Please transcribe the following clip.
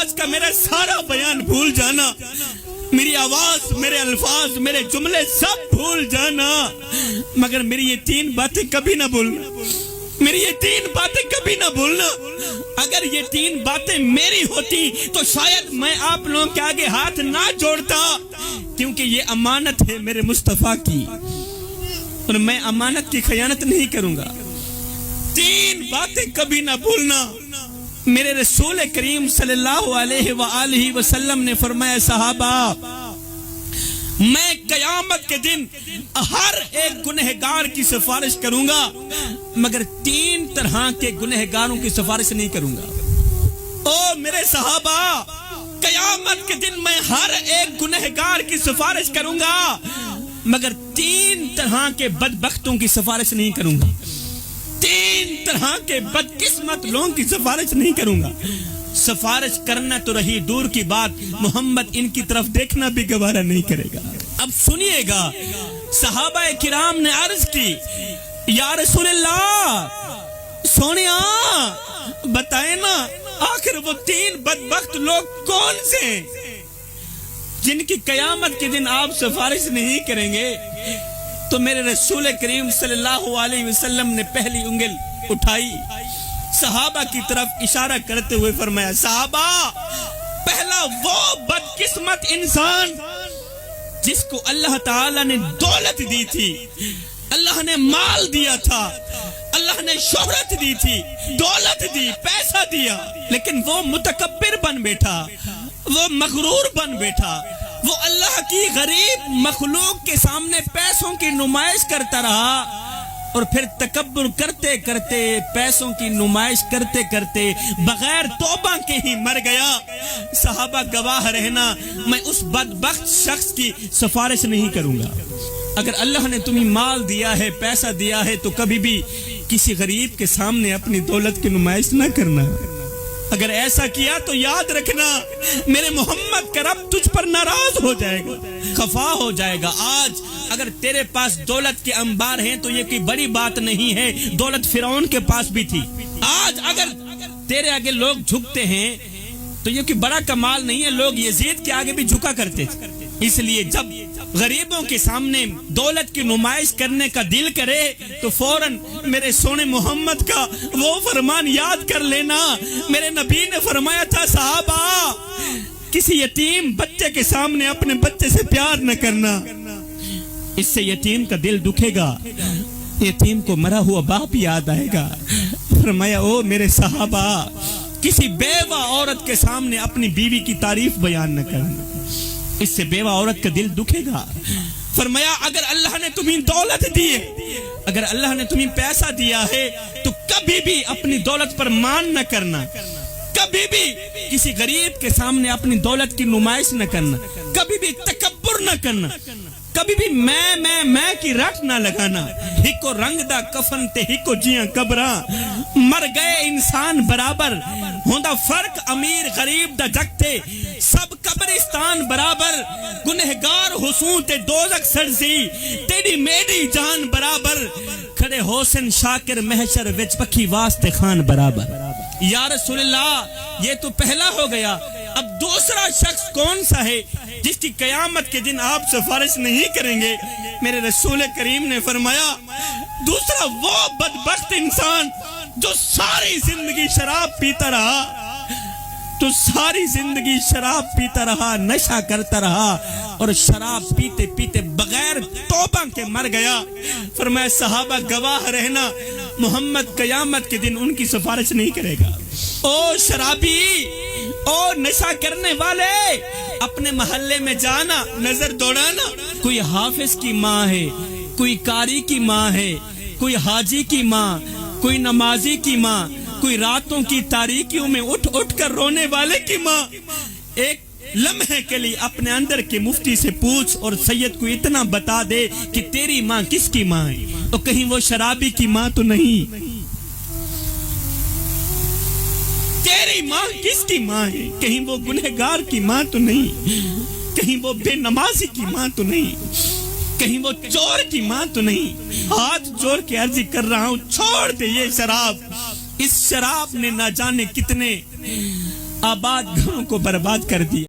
آج کا میرا سارا بیان بھول جانا, میری آواز, میرے الفاظ, میرے جملے سب بھول جانا, مگر میری یہ 3 باتیں کبھی نہ بھولنا, میری یہ 3 باتیں کبھی نہ بھولنا. اگر یہ 3 باتیں میری ہوتی تو شاید میں آپ لوگوں کے آگے ہاتھ نہ جوڑتا, کیونکہ یہ امانت ہے میرے مصطفیٰ کی اور میں امانت کی خیانت نہیں کروں گا. 3 باتیں کبھی نہ بھولنا. میرے رسول کریم صلی اللہ علیہ وآلہ وسلم نے فرمایا, صحابہ میں قیامت کے دن ہر ایک گنہگار کی سفارش کروں گا, مگر 3 طرح کے گنہگاروں کی سفارش نہیں کروں گا. او میرے صحابہ, قیامت کے دن میں ہر ایک گنہگار کی سفارش کروں گا, مگر 3 طرح کے بدبختوں کی سفارش نہیں کروں گا, 3 طرح کے بدقسمت لوگوں کی سفارش نہیں کروں گا. سفارش کرنا تو رہی دور کی بات, محمد ان کی طرف دیکھنا بھی گوارا نہیں کرے گا. اب سنیے گا, صحابہ کرام نے عرض کی, یا رسول اللہ سونیا بتائیں نا, آخر وہ 3 بدبخت لوگ کون سے ہیں جن کی قیامت کے دن آپ سفارش نہیں کریں گے؟ تو میرے رسول کریم صلی اللہ علیہ وسلم نے پہلی انگل اٹھائی, صحابہ کی طرف اشارہ کرتے ہوئے فرمایا, صحابہ پہلا وہ بدقسمت انسان جس کو اللہ تعالیٰ نے دولت دی تھی, اللہ نے مال دیا تھا, اللہ نے شہرت دی تھی, دولت دی, پیسہ دیا, لیکن وہ متکبر بن بیٹھا, وہ مغرور بن بیٹھا, وہ اللہ کی غریب مخلوق کے سامنے پیسوں کی نمائش کرتا رہا, اور پھر تکبر کرتے کرتے, پیسوں کی نمائش کرتے کرتے بغیر توبہ کے ہی مر گیا. صحابہ گواہ رہنا, میں اس بدبخت شخص کی سفارش نہیں کروں گا. اگر اللہ نے تمہیں مال دیا ہے, پیسہ دیا ہے, تو کبھی بھی کسی غریب کے سامنے اپنی دولت کی نمائش نہ کرنا. اگر ایسا کیا تو یاد رکھنا میرے محمد کا رب تجھ پر ناراض ہو جائے گا, خفا ہو جائے گا. آج اگر تیرے پاس دولت کے انبار ہیں تو یہ کوئی بڑی بات نہیں ہے, دولت فرعون کے پاس بھی تھی. آج اگر تیرے آگے لوگ جھکتے ہیں تو یہ کوئی بڑا کمال نہیں ہے, لوگ یزید کے آگے بھی جھکا کرتے تھے. اس لیے جب غریبوں کے سامنے دولت کی نمائش کرنے کا دل کرے تو فوراً میرے سونے محمد کا وہ فرمان یاد کر لینا. میرے نبی نے فرمایا تھا, صحابہ کسی یتیم بچے کے سامنے اپنے بچے سے پیار نہ کرنا, اس سے یتیم کا دل دکھے گا, یتیم کو مرا ہوا باپ یاد آئے گا. فرمایا, او میرے صحابہ کسی بیوہ عورت کے سامنے اپنی بیوی کی تعریف بیان نہ کرنا, اس سے بیوہ عورت کا دل دکھے گا. فرمایا, اگر اللہ نے تمہیں دولت دی ہے, اگر اللہ نے تمہیں پیسہ دیا ہے, تو کبھی بھی اپنی دولت پر مان نہ کرنا, کبھی بھی کسی غریب کے سامنے اپنی دولت کی نمائش نہ کرنا, کبھی بھی تکبر نہ کرنا, کبھی بھی میں کی رٹ نہ لگانا. ہکو رنگ دا کفن تے ہکو جیاں قبراں, مر گئے انسان برابر, ہوندا فرق امیر غریب دا جگ تے, سب قبرستان برابر, گنہگار حسون تے دوزخ سرزی, تیری میری جان برابر, کھڑے حسن شاکر محشر وچ پکھی واسطے خان برابر. یا رسول اللہ یہ تو پہلا ہو گیا, اب دوسرا شخص کون سا ہے جس کی قیامت کے دن آپ سفارش نہیں کریں گے؟ میرے رسول کریم نے فرمایا, دوسرا وہ بدبخت انسان جو ساری زندگی شراب پیتا رہا, تو ساری زندگی شراب پیتا رہا, نشہ کرتا رہا, اور شراب پیتے پیتے بغیر توبہ کے مر گیا. فرمایا, صحابہ گواہ رہنا محمد قیامت کے دن ان کی سفارش نہیں کرے گا. او شرابی, او نشہ کرنے والے, اپنے محلے میں جانا, نظر دوڑانا, کوئی حافظ کی ماں ہے, کوئی قاری کی ماں ہے, کوئی حاجی کی ماں, کوئی نمازی کی ماں, کوئی راتوں کی تاریکیوں میں اٹھ اٹھ کر رونے والے کی ماں. ایک لمحے کے لیے اپنے اندر کے مفتی سے پوچھ اور سید کو اتنا بتا دے کہ تیری ماں کس کی ماں ہے, تو کہیں وہ شرابی کی ماں تو نہیں, تیری ماں کس کی ماں ہے, کہیں وہ گنہگار کی ماں تو نہیں, کہیں وہ بے نمازی کی ماں تو نہیں, کہیں وہ چور کی ماں تو نہیں. ہاتھ جوڑ کے عرض کر رہا ہوں, چھوڑ دے یہ شراب. اس شراب نے نہ جانے کتنے آباد گھروں کو برباد کر دیا۔